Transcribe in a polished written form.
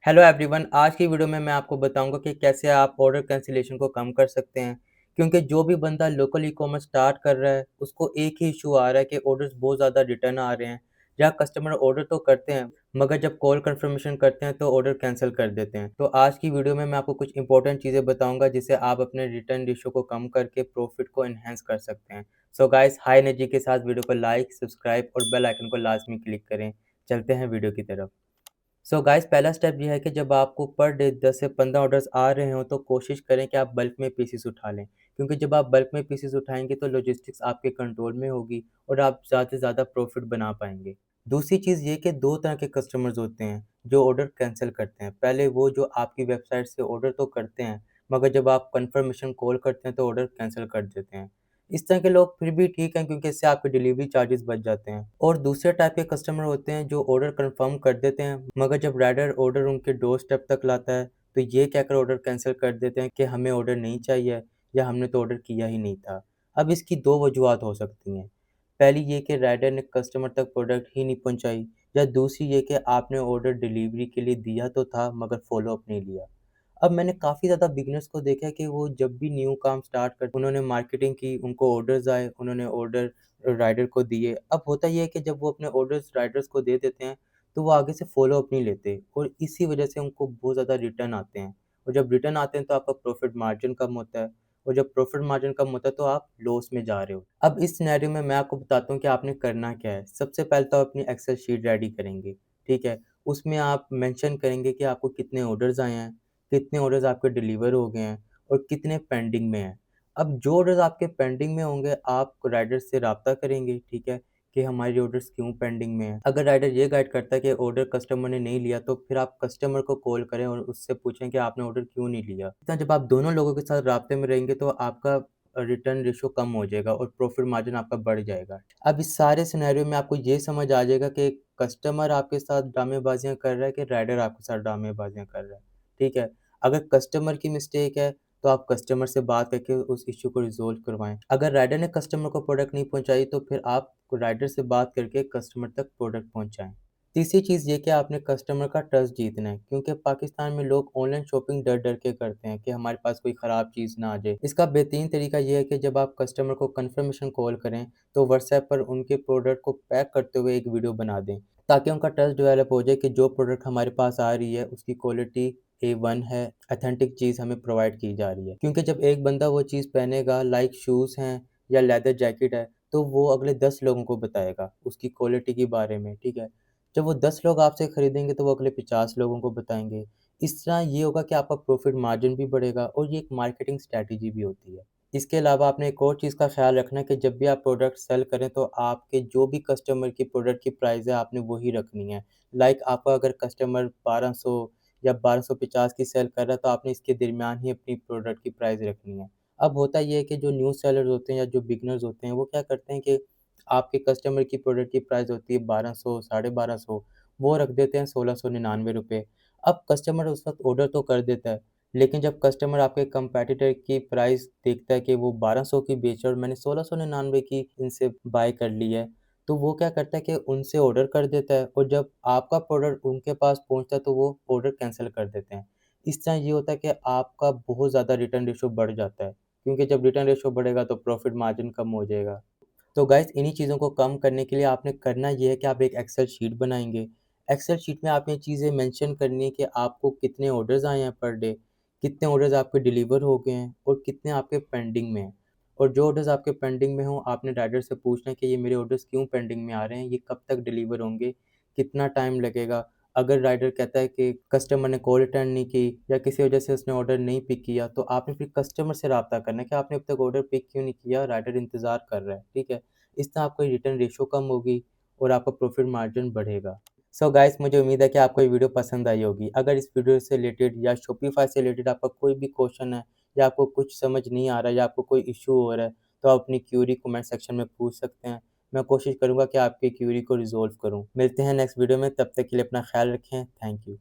Hello everyone, आज की video में मैं आपको बताऊंगा कि कैसे आप ऑर्डर कैंसिलेशन को कम कर सकते हैं। क्योंकि जो भी बंदा लोकल ई कॉमर्स स्टार्ट कर रहा है उसको एक ही इशू आ रहा है कि ऑर्डर्स बहुत ज़्यादा रिटर्न आ रहे हैं। जहाँ कस्टमर ऑर्डर तो करते हैं मगर जब कॉल कंफर्मेशन करते हैं तो ऑर्डर कैंसिल कर देते हैं। तो आज की वीडियो में मैं आपको कुछ इंपॉर्टेंट चीज़ें बताऊंगा जिससे आप अपने रिटर्न रेशो को कम करके प्रॉफिट को एनहेंस कर सकते हैं। सो गाइस, हाई एनर्जी के साथ वीडियो को लाइक, सब्सक्राइब और बेल आइकन को लाजमी क्लिक करें। चलते हैं वीडियो की तरफ। सो गाइस, पहला स्टेप ये है कि जब आपको पर डे 10 से 15 ऑर्डर्स आ रहे हो तो कोशिश करें कि आप बल्क में पीसेस उठा लें। क्योंकि जब आप बल्क में पीसेस उठाएंगे तो लॉजिस्टिक्स आपके कंट्रोल में होगी और आप ज़्यादा से ज़्यादा प्रॉफिट बना पाएंगे। दूसरी चीज़ ये कि दो तरह के कस्टमर्स होते हैं जो ऑर्डर कैंसिल करते हैं। पहले वो जो आपकी वेबसाइट से ऑर्डर तो करते हैं मगर जब आप कंफर्मेशन कॉल करते हैं तो ऑर्डर कैंसिल कर देते हैं। इस तरह के लोग फिर भी ठीक हैं क्योंकि इससे आपके डिलीवरी चार्जेस बच जाते हैं। और दूसरे टाइप के कस्टमर होते हैं जो ऑर्डर कंफर्म कर देते हैं मगर जब राइडर ऑर्डर उनके डोर स्टेप तक लाता है तो ये कहकर ऑर्डर कैंसिल कर देते हैं कि हमें ऑर्डर नहीं चाहिए या हमने तो ऑर्डर किया ही नहीं था। अब इसकी दो वजूहत हो सकती हैं। पहली ये कि राइडर ने कस्टमर तक प्रोडक्ट ही नहीं पहुंचाई, या दूसरी ये कि आपने ऑर्डर डिलीवरी के लिए दिया तो था मगर फॉलो अप नहीं लिया। अब मैंने काफ़ी ज़्यादा बिगिनर्स को देखा है कि वो जब भी न्यू काम स्टार्ट करते उन्होंने मार्केटिंग की, उनको ऑर्डर्स आए, उन्होंने ऑर्डर राइडर को दिए। अब होता ये है कि जब वो अपने ऑर्डर्स राइडर्स को दे देते हैं, तो वो आगे से फ़ॉलो अप नहीं लेते और इसी वजह से उनको बहुत ज़्यादा रिटर्न आते हैं। और जब रिटर्न आते हैं तो आपका प्रॉफ़िट मार्जिन कम होता है और जब प्रॉफ़िट मार्जिन कम होता है तो आप लॉस में जा रहे हो। अब इस सिनेरियो में मैं आपको बताता हूँ कि आपने करना क्या है। सबसे पहले तो आप अपनी एक्सेल शीट रेडी करेंगे, ठीक है? उसमें आप मेंशन करेंगे कि आपको कितने ऑर्डर्स आए हैं, कितने ऑर्डर्स आपके डिलीवर हो गए हैं और कितने पेंडिंग में हैं। अब जो ऑर्डर्स आपके पेंडिंग में होंगे आप राइडर से राब्ता करेंगे, ठीक है, कि हमारे ऑर्डर्स क्यों पेंडिंग में हैं। अगर राइडर ये गाइड करता है कि ऑर्डर कस्टमर ने नहीं लिया तो फिर आप कस्टमर को कॉल करें और उससे पूछें कि आपने ऑर्डर क्यों नहीं लिया। इतना जब आप दोनों लोगों के साथ राब्ते में रहेंगे तो आपका रिटर्न रेशो कम हो जाएगा और प्रॉफिट मार्जिन आपका बढ़ जाएगा। अब इस सारे सिनेरियो में आपको ये समझ आ जाएगा कि कस्टमर आपके साथ ड्रामेबाजियाँ कर रहा है कि राइडर आपके साथ ड्रामेबाजियाँ कर रहा है, ठीक है। अगर कस्टमर की मिस्टेक है तो आप कस्टमर से बात करके उस इश्यू को रिज़ॉल्व करवाएँ। अगर राइडर ने कस्टमर को प्रोडक्ट नहीं पहुँचाई तो फिर आप राइडर से बात करके कस्टमर तक प्रोडक्ट पहुँचाएँ। तीसरी चीज़ ये कि आपने कस्टमर का ट्रस्ट जीतना है, क्योंकि पाकिस्तान में लोग ऑनलाइन शॉपिंग डर-डर के करते हैं कि हमारे पास कोई ख़राब चीज़ ना आ जाए। इसका बेहतरीन तरीका ये है कि जब आप कस्टमर को कन्फर्मेशन कॉल करें तो व्हाट्सएप पर उनके प्रोडक्ट को पैक करते हुए एक वीडियो बना दें, ताकि उनका ट्रस्ट डेवलप हो जाए कि जो प्रोडक्ट हमारे पास आ रही है उसकी क्वालिटी A1 है, ऑथेंटिक चीज़ हमें प्रोवाइड की जा रही है। क्योंकि जब एक बंदा वो चीज़ पहनेगा, लाइक शूज़ हैं या लेदर जैकेट है, तो वो अगले 10 लोगों को बताएगा उसकी क्वालिटी के बारे में, ठीक है? जब वो 10 लोग आपसे खरीदेंगे तो वो अगले 50 लोगों को बताएँगे। इस तरह ये होगा कि आपका प्रॉफ़िट मार्जिन भी बढ़ेगा और ये एक मार्केटिंग स्ट्रैटेजी भी होती है। इसके अलावा आपने एक और चीज़ का ख़्याल रखना है कि जब भी आप प्रोडक्ट सेल करें तो आपके जो भी कस्टमर की प्रोडक्ट की प्राइस है आपने वही रखनी है। लाइक आपका अगर कस्टमर 1200 या 1250 की सेल कर रहा है तो आपने इसके दरमियान ही अपनी प्रोडक्ट की प्राइस रखनी है। अब होता ये है कि जो न्यू सेलर्स होते हैं या जो बिगिनर्स होते हैं वो क्या करते हैं कि आपके कस्टमर की प्रोडक्ट की प्राइस होती है 1200, साढ़े 1200, वो रख देते हैं ₹1699। अब कस्टमर उस वक़्त ऑर्डर तो कर देता है, लेकिन जब कस्टमर आपके कॉम्पिटिटर की प्राइस देखता है कि वो 1200 की बेच रहा है और मैंने 1699 की इनसे बाय कर ली है, तो वो क्या करता है कि उनसे ऑर्डर कर देता है और जब आपका प्रोडक्ट उनके पास पहुँचता है तो वो ऑर्डर कैंसल कर देते हैं। इस तरह ये होता है कि आपका बहुत ज़्यादा रिटर्न रेशो बढ़ जाता है, क्योंकि जब रिटर्न रेशो बढ़ेगा तो प्रॉफिट मार्जिन कम हो जाएगा। तो गाइस, इन्हीं चीज़ों को कम करने के लिए आपने करना ये है कि आप एक एक्सेल शीट बनाएँगे। एक्सेल शीट में आपने चीज़ें मेंशन करनी है कि आपको कितने ऑर्डर्स आए हैं पर डे, कितने ऑर्डर्स आपके डिलीवर हो गए हैं और कितने आपके पेंडिंग में हैं। और जो ऑर्डर्स आपके पेंडिंग में हों, आपने राइडर से पूछना है कि ये मेरे ऑर्डर्स क्यों पेंडिंग में आ रहे हैं, ये कब तक डिलीवर होंगे, कितना टाइम लगेगा। अगर राइडर कहता है कि कस्टमर ने कॉल अटेंड नहीं की या किसी वजह से उसने ऑर्डर नहीं पिक किया, तो आपने फिर कस्टमर से राब्ता करना है कि आपने अब तक ऑर्डर पिक क्यों नहीं किया, राइडर इंतज़ार कर रहा है, ठीक है? इस तरह आपकी रिटर्न रेशो कम होगी और आपका प्रॉफिट मार्जिन बढ़ेगा। सो गाइस, मुझे उम्मीद है कि आपको ये वीडियो पसंद आई होगी। अगर इस वीडियो से रिलेटेड या शॉपिफ़ाई से रिलेटेड आपका कोई भी क्वेश्चन है या आपको कुछ समझ नहीं आ रहा है या आपको कोई इश्यू हो रहा है, तो आप अपनी क्वेरी कमेंट सेक्शन में पूछ सकते हैं। मैं कोशिश करूँगा कि आपकी क्वेरी को रिज़ॉल्व करूँ। मिलते हैं नेक्स्ट वीडियो में, तब तक के लिए अपना ख़्याल रखें। Thank you.